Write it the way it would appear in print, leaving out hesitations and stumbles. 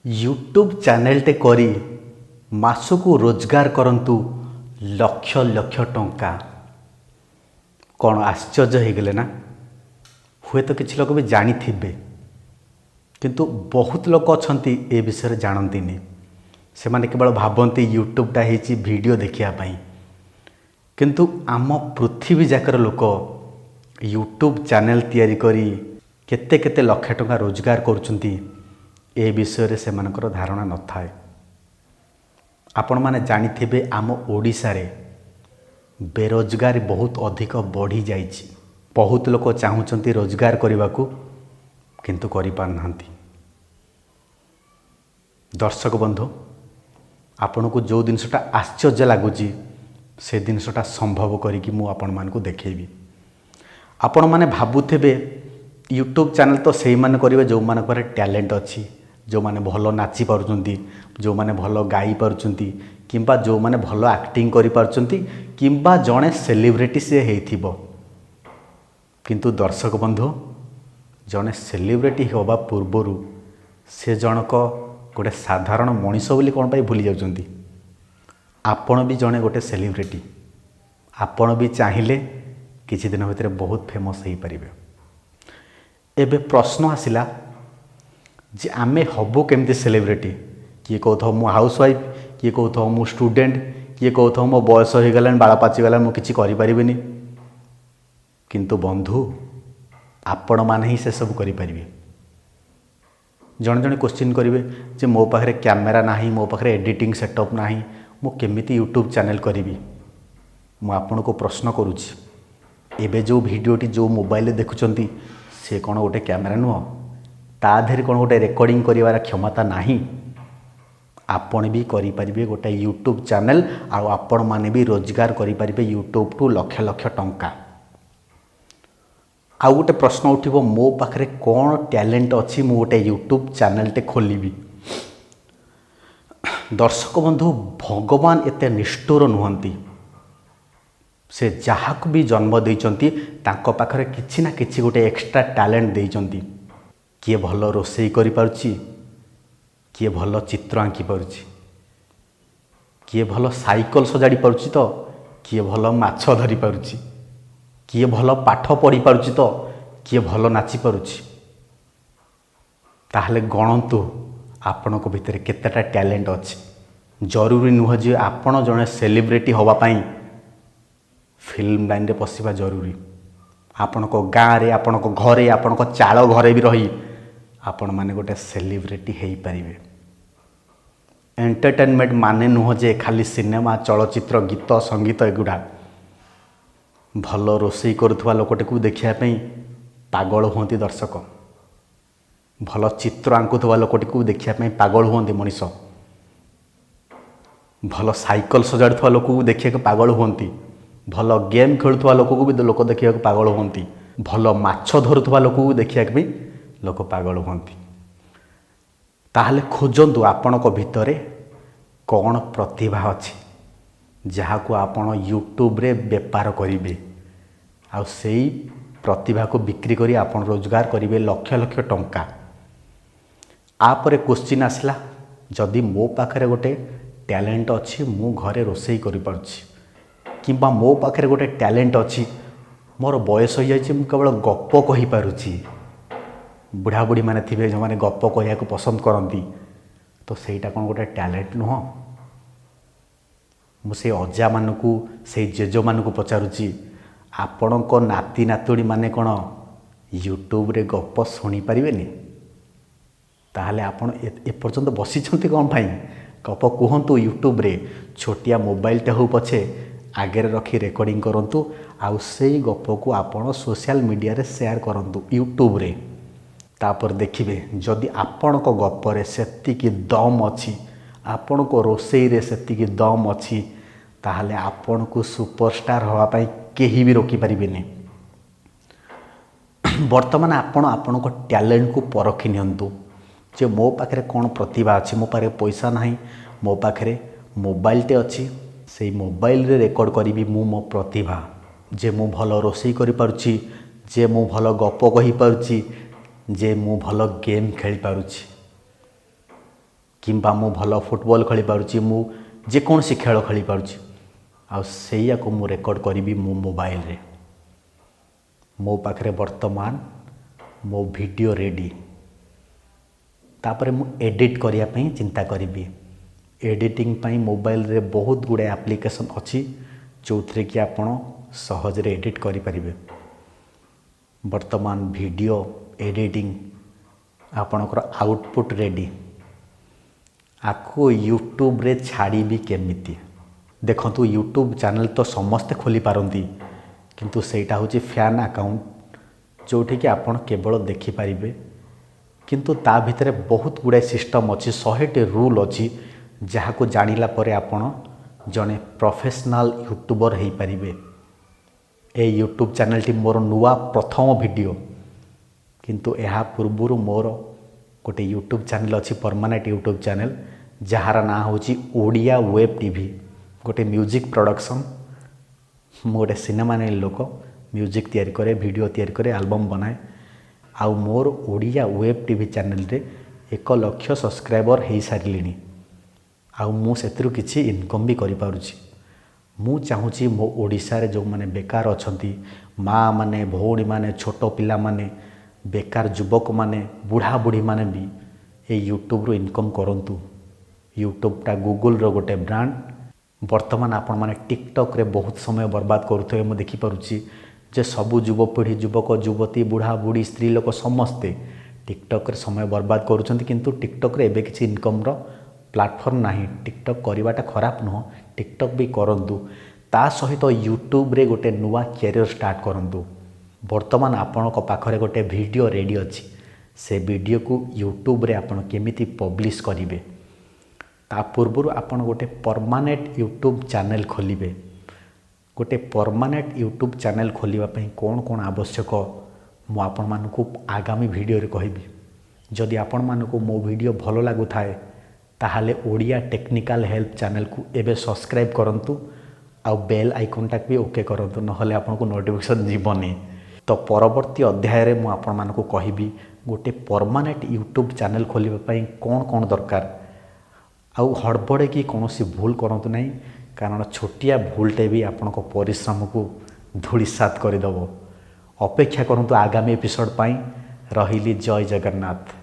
YouTube चैनलटे करी मासकू रोजगार करंतु लक्ष लक्ष टंका। कौन आश्चर्य हो गले ना। हुए तो किसी लोग भी जानी थिबे किंतु बहुत लोग अच्छा ए विषय जानती से माने केवल भावती यूट्यूबटा होती वीडियो देखिया पाई किंतु आम पृथ्वी जाकर लोक यूट्यूब चैनल तैयारी करी केते केते लक्ष टंका रोजगार करुछंती ए विषय से मानकर धारणा न थाए। आपण माने जानिथिबे आम ओडिशा रे बेरोजगारी बहुत अधिक बढ़ी जाइछि। बहुत लोक चाहूचंती रोजगार करने किंतु करि पार नाहंती। दर्शक बंधु आपण को जो जिनसटा आश्चर्य लगुच से जिनसटा संभव करी मु आपण मान को देखेबी। आपण माने भाबुथिबे यूट्यूब चैनल तो से माने करिवे जो मान पर टैलेंट अच्छी, जो माने भलो नाची पारुचंती, जो माने भलो गाई पारुचंती, किंबा जो माने भलो एक्टिंग करि पारुचंती, किंबा जणे सेलिब्रिटी से हेइथिबो। किंतु दर्शक बंधु जणे सेलिब्रिटी होबा पूर्वरु से जनक गोटे साधारण मनीष बोली कौन पाई भूली जाउचंती। आपण भी जणे गोटे सेलिब्रिटी, आपण भी चाहिए किछि दिन भितर बहुत फेमस हो पारिबे। एबे प्रश्न आसिला जे आमे हबो केमती सेलिब्रिटी। किए कहथो मु हाउसवाइफ, किए कहथो मु स्टूडेंट, किए कहथो मो बयस हो गलान बाला पाची गलान मु किछि करि परिबिनी। किंतु बंधु आपण माने ही से सब करि परिबे। जण जण क्वेश्चन करिवे जे मो पाखरे कैमेरा नाही, मो पाखरे एडिटिंग सेटअप नाही, मु केमिति यूट्यूब चैनल करिवि। मु आपण को प्रश्न करूछि एबे जो वीडियोटी जो मोबाइल देखुचंती से कौन गोटे कैमेरा नुह, ता देहरे कौन गोटे रेकर्डिंग करिवार क्षमता नाही। आपण भी करि परिबे गोटे यूट्यूब चैनल आ आपण माने भी रोजगार करि परिबे यूट्यूब टू लक्ष लक्ष टंका। आउ गोटे प्रश्न उठिबो मो पाखरे कौन टैलेंट अच्छी मु गोटे यूट्यूब चैनल टे खोलिबी। दर्शक बंधु भगवान एते निष्ठुर नुहंती। से जहाक भी जन्म देइचंती तांको पाखरे किछि ना किछि गोटे एक्स्ट्रा टैलेंट देइचंती। किए भलो रोषेई करि पारुछि, किए भलो चित्र आंकी पारुछि, किए भलो साइकल सजाड़ी पारुछि, तो किए भलो माछ धरि पारुछि, किए भलो पाठ पढ़ी पारुछि, तो किए भलो नाची पारुछि। ताहले गणंतु आपणक भितर केतेटा टैलेंट अछि। जरूरी नुह जे आपण जने सेलिब्रिटी होबा पई फिल्म लाइन रे पसिबा जरूरी। आपणक गाँ रे, आपणक घरे, आपणक चाଳ घरे भी रही आपण माने गोटे सेलिब्रिटी हेई परिबे। एंटरटेनमेंट माने नुह जे खाली सिनेमा, चलचित्र, गीत, संगीत एगुडा। भलो रोषेई करुवा लोकटे को देखिया पई पागल हुंती दर्शक। भलो चित्र आंकुवा लोकटे को देखिया पई पागल हुंती मनीष। भलो साइकल सजाड़ुवा लोक को देखिया पागल हुंती। भलो गेम खेलुवा लोक को भी लोक देखिया पागल हुंती। भलो माछ धरुवा लोक को देखिया भी लोक पागल हुंती। ताहले खोजंतु आपणक भितरे कौन प्रतिभा अछि जहाको आपण यूट्यूब रे व्यापार करिवे आ सेई प्रतिभा को बिक्री करी आपण रोजगार करिवे लक्ष लक्ष टंका। आपरे क्वेश्चन आसला जदि मो पाखरे गोटे टैलेंट अछि, मु घरे रोषेई करि पारुछि, किंबा मो पाखरे गोटे टैलेंट अछि, मोर बयस हो जाइछि, मु केवल गप कहि पारुछि। बुढ़ा बुढ़ी माने थिबे जो माने गप कहिया को पसंद करंती, तो सेटा कोन गोटे टैलेंट नुह। मु से अजा मानकू से जेजो मानकू पचारुछि आपणक नाती नातुड़ी माने कोन यूट्यूब रे गप सुनी परिबेनी। ताहले आपण ए पर्यंत बसिछंती कोन भाई गप कहंतु यूट्यूब रे। छोटिया मोबाइल टे हो पछे आगे रखी रेकर्डिंग करंतु आउ सेई गप को आपण सोशल मीडिया रे शेयर करंतु यूट्यूब रे। तापर देखिबे जदि आपणक गपरे सेतिकी दम अछि, आपणक रोषेई रे सेतिकी दम अछि, ताहले आपणकू सुपरस्टार होवा पई केही भी रोकी परिबेनी। वर्तमान आपण आपणक टैलेंट को परखि नियंतु जे मो पाखरे कौन प्रतिभा अछि। मो पाखरे पैसा नाही, मो पाखरे मोबाइल टे अछि, से मोबाइल रे रेकॉर्ड करिवि मु मो प्रतिभा। जे मु भलो रोषेई करि पारुछि, जे मु भलो गप कहि पारुछि, जे मु भलो गेम खेली पारुछि। किंबा मु भल फुटबॉल खेली पारुछि मु जेकोसी खेल खेली पारुछि आ सेया को मु रेकॉर्ड करी मो मोबाइल रे। मो पाखरे वर्तमान मो वीडियो रेडी तापर मु एडिट करिया पई चिंता करी। एडिटिंग पई मोबाइल रे बहुत गुडे एप्लिकेशन अछि जो थरे कि आपण सहज रे एडिट करि परिबे। वर्तमान वीडियो एडिटिंग आपणकर आउटपुट रेडी आको यूट्यूब रे छाड़ी भी केमिति देखंतु यूट्यूब चैनल तो समस्ते खोली पारंती किंतु सेटा होची फैन अकाउंट जोठी कि आपण केवल देखि पारिबे किंतु ता भितरे बहुत गुडे सिस्टम अछि 100टी रूल अछि जहा को जानिला परे आपण जने प्रोफेशनल यूट्यूबर हेई पारिबे। ए यूट्यूब चैनल टी मोर नुआ प्रथम वीडियो किंतु एहा पूर्वरु मोर गोटे यूट्यूब चैनल अछि परमानेंट यूट्यूब चैनल जहार ना होची ओडिया वेब टीवी गोटे म्यूजिक प्रोडक्शन मोटे सिनेमा ने लोक म्यूजिक तैयारी करे वीडियो तैयारी करे एल्बम बनाए आउ मोर ओडिया वेब टीवी चैनल रे 1 लाख सब्सक्राइबर हेई सारिलिनी आउ मु सेतिरु किछि इनकम भी करि पारुछि। मु चाहूँगी मो ओडिशा रे जो माने बेकार अछंती माँ माने भौणी माने छोट पिला माने बेकार युवक माने बुढ़ा बुढ़ी माने भी ये यूट्यूब रो इनकम करंतु। यूट्यूब टा गूगल रो गोटे ब्रांड। वर्तमान आपण माने टिकटॉक रे बहुत समय बर्बाद करूथे मु देखि पारुछि जे सबु युवपीढ़ी युवक युवती बुढ़ा बुढ़ी स्त्री लोक समस्ते टिकटॉक रे समय बर्बाद करूछंती किंतु टिकटॉक रे एबे किछि इनकम रो प्लेटफॉर्म नाही। टिकटॉक करवाटा खराब नुह टिकटॉक भी करंतु ता सहित यूट्यूब रे गोटे नुआ कैरियर स्टार्ट करंतु। वर्तमान आपण को पाखरे गोटे वीडियो रेडी अछि से वीडियो को यूट्यूब रे आपण केमिति पब्लिश करिवे ता पूर्व आपण गोटे परमानेंट यूट्यूब चैनल खोलिबे। गोटे परमानेंट यूट्यूब चैनल खोलिबा पई कोन कोन आवश्यक मु आपण मानकु आगामी वीडियो रे कहिबी। जदि आपण मानकु मो वीडियो भलो लागु थाए ताहाले ओडिया टेक्निकल हेल्प चैनल को एबे सब्सक्राइब करंतु आ बेल आइकन टाक भी ओके करंतु नहले आपन को नोटिफिकेशन जीवनी। तो परवर्ती अध्याय रे मु आपण मानकु कहिबी गोटे परमानेंट यूट्यूब चैनल खोलिबा पई कोन कोन दरकार आउ हड़बड़े कि कोनोसी भूल करंतु नहीं कारण छोटिया भूलटे भी आपण को परिश्रम को धूलिसात करदब। अपेक्षा करंतु आगामी एपिसोड पाई। रहिली जय जगन्नाथ।